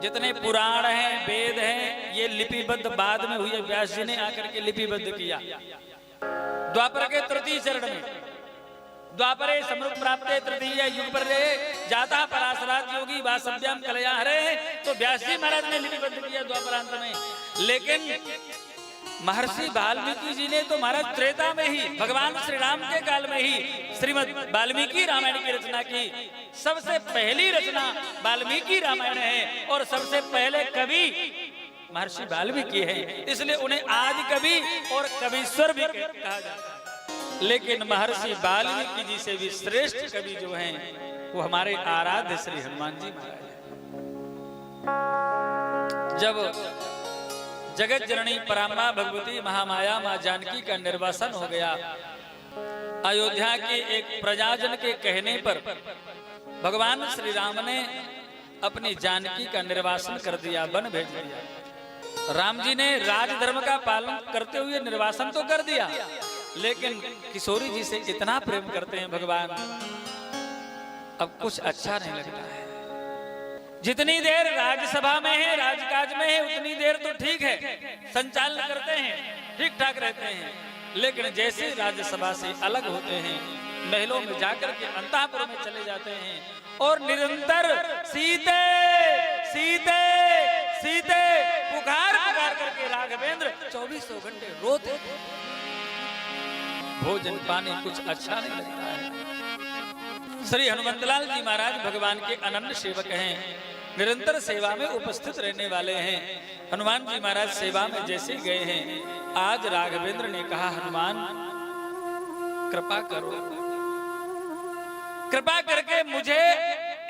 जितने पुराण हैं, वेद हैं, ये लिपिबद्ध बाद में हुई है। व्यास जी ने आकर के लिपिबद्ध किया द्वापर के तृतीय चरण में। द्वापरे समृद्ध प्राप्ते तृतीय युग पर जाता पराशरात योगी वासव्याम कलया हरे। तो व्यास जी महाराज ने लिपिबद्ध किया द्वापरांत में। लेकिन महर्षि वाल्मीकि जी ने तो महाराज त्रेता में ही, भगवान श्री राम के काल में ही श्रीमद् वाल्मीकि रामायण की रचना की। सबसे पहली रचना वाल्मीकि रामायण है और सबसे पहले कवि महर्षि वाल्मीकि है। इसलिए उन्हें आदि कवि और कवीश्वर भी कहा जाता है। लेकिन महर्षि वाल्मीकि जी से भी श्रेष्ठ कवि जो हैं वो हमारे आराध्य श्री हनुमान जी महाराज हैं। जब जगत जननी परामा भगवती महामाया मां जानकी का निर्वासन हो गया, अयोध्या के एक प्रजाजन के कहने पर भगवान श्री राम ने अपनी जानकी का निर्वासन कर दिया, वन भेज दिया। राम जी ने राजधर्म का पालन करते हुए निर्वासन तो कर दिया, लेकिन किशोरी जी से इतना प्रेम करते हैं भगवान, अब कुछ अच्छा नहीं लगता है। जितनी देर राज्यसभा में है, राजकाज में है, उतनी देर तो ठीक है, संचालन करते हैं, ठीक ठाक रहते हैं। लेकिन जैसे राज्यसभा से अलग होते हैं, महलों में जाकर के अंतःपुर में चले जाते हैं और निरंतर सीते सीते सीते पुकार पुकार करके राघवेंद्र 24 घंटे रोते। भोजन पानी कुछ अच्छा नहीं लगता है। श्री हनुमंतलाल जी महाराज भगवान के अनन्य सेवक हैं, निरंतर सेवा में उपस्थित रहने वाले हैं। हनुमान जी महाराज सेवा में जैसे गए हैं, आज राघवेंद्र ने कहा हनुमान कृपा करो, कृपा करके मुझे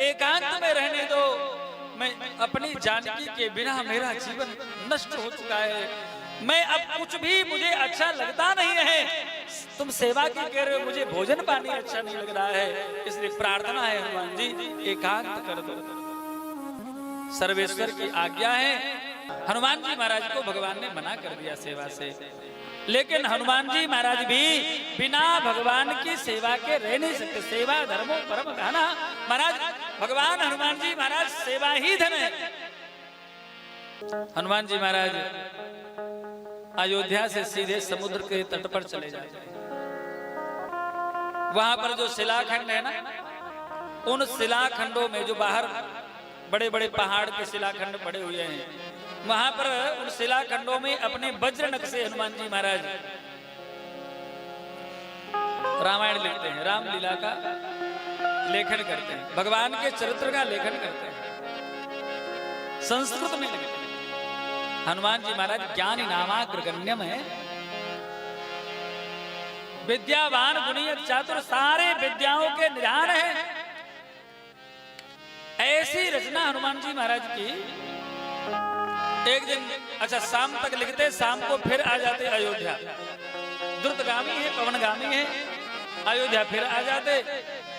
एकांत में रहने दो। मैं अपनी जानकी के बिना मेरा जीवन नष्ट हो चुका है, मैं अब कुछ भी मुझे अच्छा लगता नहीं है। तुम सेवा की कह रहे हो, मुझे भोजन पानी अच्छा नहीं लग रहा है, इसलिए प्रार्थना है हनुमान जी एकांत कर दो। सर्वेश्वर की आज्ञा है। हनुमान जी महाराज को भगवान ने मना कर दिया सेवा से, लेकिन हनुमान जी महाराज भी बिना भगवान की सेवा के रह नहीं सकते। सेवा धर्मो परम धना। महाराज भगवान हनुमान जी महाराज सेवा ही धन है। हनुमान जी महाराज अयोध्या से सीधे समुद्र के तट पर चले जाते हैं। वहां पर जो शिलाखंड है ना, उन शिलाखंडों में जो बाहर बड़े बड़े पहाड़ के शिलाखंड पड़े हुए हैं, वहां पर उन शिलाखंडों में अपने वज्र नख से हनुमान जी महाराज रामायण लिखते हैं, रामलीला का लेखन करते हैं, भगवान के चरित्र का लेखन करते हैं, संस्कृत में लिखते हैं। हनुमान जी महाराज ज्ञानी नामाग्र गण्यम है, विद्यावान गुणी चातुर, सारे विद्याओं के निधान है। ऐसी रचना हनुमान जी महाराज की। एक दिन अच्छा शाम तक लिखते, शाम को फिर आ जाते अयोध्या। द्रुतगामी है, पवनगामी है, अयोध्या फिर आ जाते,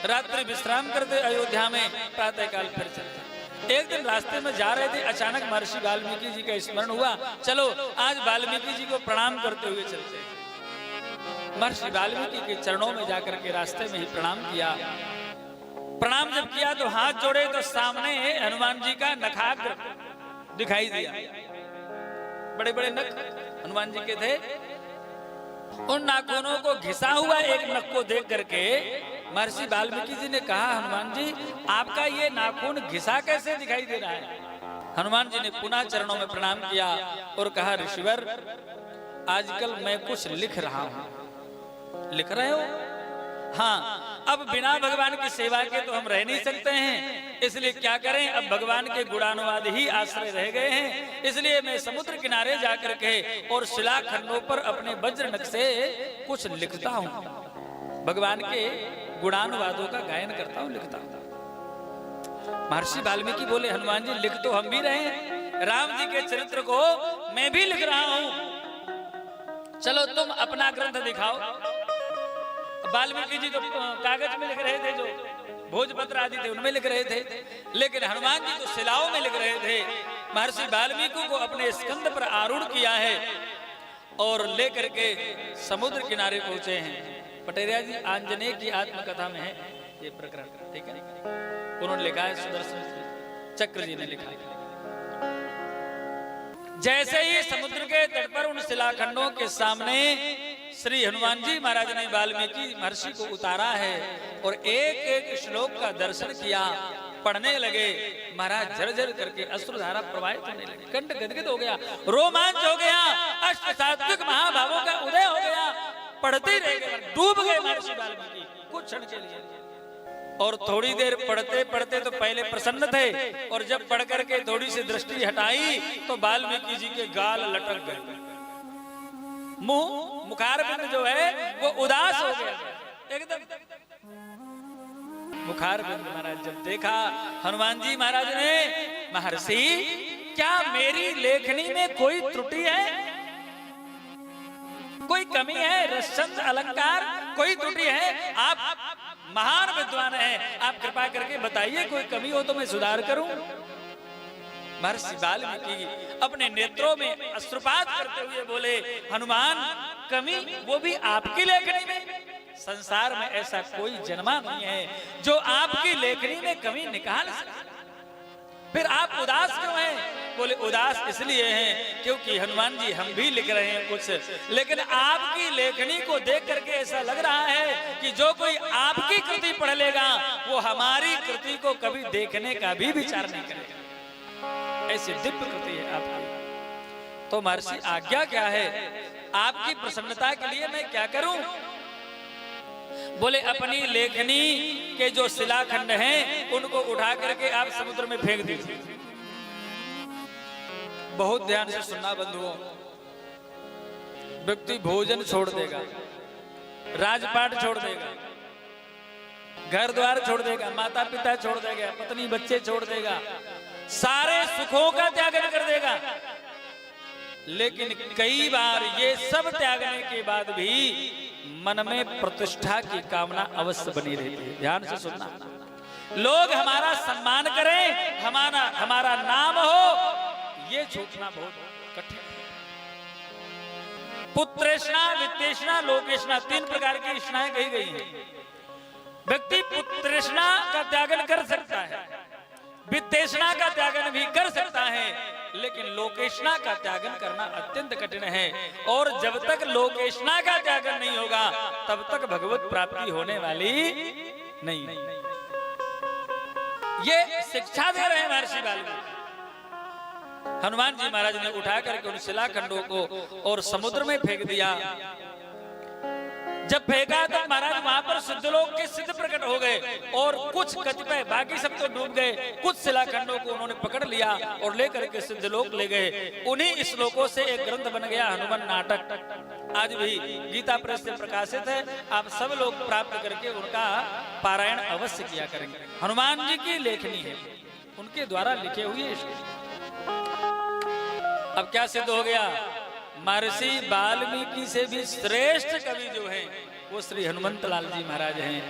रात्रि विश्राम करते अयोध्या में, प्रातः काल फिर चलते। एक दिन रास्ते में जा रहे थे, अचानक महर्षि वाल्मीकि जी का स्मरण हुआ, चलो आज वाल्मीकि जी को प्रणाम करते हुए चलते। महर्षि वाल्मीकि के चरणों में जाकर के रास्ते में ही प्रणाम किया। प्रणाम जब किया तो हाथ जोड़े तो सामने हनुमान जी का नखाग्र दिखाई दिया। बड़े बड़े नख हनुमान जी के थे। उन नाखूनों को घिसा हुआ एक नख को देख करके महर्षि वाल्मीकि जी ने कहा, हनुमान जी आपका ये नाखून घिसा कैसे दिखाई दे रहा है? हनुमान जी ने पुनः चरणों में प्रणाम किया और कहा, ऋषिवर आजकल मैं कुछ लिख रहा हूं। लिख रहे हो? हाँ, अब बिना भगवान की सेवा के तो हम रह नहीं सकते हैं, इसलिए क्या करें, अब भगवान के गुणानुवाद ही आश्रय रह गए हैं। इसलिए मैं समुद्र किनारे जाकर के और शिलाखंडों पर अपने वज्र नख से कुछ लिखता हूँ, भगवान के गुणानुवादों का गायन करता हूँ, लिखता हूँ। महर्षि वाल्मीकि बोले, हनुमान जी लिख तो हम भी रहे हैं, राम जी के चरित्र को मैं भी लिख रहा हूँ, चलो तुम अपना ग्रंथ दिखाओ। वाल्मीकि जी तो कागज में लिख रहे थे, जो भोजपत्र आदि थे उनमें लिख रहे थे, लेकिन हनुमान जी तो शिलाओं में लिख रहे थे। महर्षि वाल्मीकि को अपने स्कंद पर आरूढ़ किया है और लेकर के समुद्र किनारे पहुंचे हैं। पटेरिया जी आंजनेय की आत्मकथा में है ये प्रकरण, ठीक है? उन्होंने लिखा है, सुदर्शन चक्र जी ने लिखा है। जैसे ही समुद्र के तट पर उन शिलाखंडों के सामने श्री हनुमान जी महाराज ने वाल्मीकि महर्षि को उतारा है और एक एक श्लोक का दर्शन किया, पढ़ने लगे। महाराज झरझर करके अश्रुधारा प्रवाहित होने लगी, कंठ गदगद हो गया, रोमांच हो गया, अष्ट सात्विक महाभावों का उदय हो गया। पढ़ते रह गए, डूब गए महर्षि वाल्मीकि कुछ क्षण के लिए। और थोड़ी देर पढ़ते पढ़ते तो पहले प्रसन्न थे, और जब पढ़ करके थोड़ी सी दृष्टि हटाई तो वाल्मीकि जी के गाल लटक गए, मुखारबिंद जो है वो उदास हो गया एकदम। मुखारबिंद महाराज जब देखा हनुमान जी महाराज ने, महर्षि क्या मेरी लेखनी में कोई त्रुटि है, कोई कमी है, रसछंद अलंकार कोई त्रुटि है? आप महान विद्वान हैं, आप कृपा करके बताइए, कोई कमी हो तो मैं सुधार करूं। महर्षि वाल्मीकि अपने नेत्रों में अश्रुपात करते हुए बोले, हनुमान कमी वो भी आपकी लेखनी में? संसार में ऐसा कोई जन्मा नहीं है जो आपकी लेखनी में कमी निकाल सके, फिर आप उदास क्यों हैं? बोले उदास इसलिए हैं क्योंकि हनुमान जी हम भी लिख रहे हैं कुछ, लेकिन आपकी लेखनी को देख करके ऐसा लग रहा है कि जो कोई आपकी कृति पढ़ लेगा वो हमारी कृति को कभी देखने का भी विचार नहीं करेगा। ऐसी दिव्य कृति है आपकी। तो महर्षि आज्ञा क्या है? आपकी प्रसन्नता के लिए मैं क्या करूं? बोले अपनी लेखनी के जो शिलाखंड हैं उनको उठा करके आप समुद्र में फेंक दीजिए। बहुत ध्यान से सुनना बंधुओं, व्यक्ति भोजन छोड़ देगा, राजपाट छोड़ देगा, घर द्वार छोड़ देगा, माता पिता छोड़ देगा, पत्नी बच्चे छोड़ देगा, सारे सुखों का त्यागन कर देगा, लेकिन कई बार ये सब त्यागने के बाद भी मन में प्रतिष्ठा की कामना अवश्य बनी रहती है। ध्यान से सुनना, लोग हमारा सम्मान करें, हमारा नाम हो, ये छूटना बहुत कठिन है। पुत्रेष्णा, वित्तेष्णा, लोकेष्णा, 3 प्रकार की इष्णाएं कही गई हैं। व्यक्ति पुत्रेष्णा का त्यागन कर सकता है, वित्तेष्णा का त्यागन भी कर सकता है, लेकिन लोकेष्णा का त्यागन करना अत्यंत कठिन है। और जब तक लोकेष्णा का त्यागन नहीं होगा तब तक भगवत प्राप्ति होने वाली नहीं। ये शिक्षा दे रहे हैं महर्षि वाल्मीकि। हनुमान जी महाराज ने उठा करके उन शिलाखंडों को और समुद्र में फेंक दिया। जब फेंका तब महाराज वहां पर सिद्धलोक के सिद्ध प्रकट हो गए, और कुछ कतिपय, बाकी सब तो डूब गए, कुछ शिलाखंडों को उन्होंने पकड़ लिया और लेकर के सिद्धलोक ले गए। उन्हीं श्लोकों से एक ग्रंथ बन गया हनुमान नाटक, आज भी गीता प्रेस से प्रकाशित है। आप सब लोग प्राप्त करके उनका पारायण अवश्य किया करेंगे। हनुमान जी की लेखनी है, उनके द्वारा लिखे हुए। अब क्या सिद्ध हो गया? महर्षि वाल्मीकि से भी श्रेष्ठ कवि जो है वो श्री हनुमंत लाल जी महाराज हैं।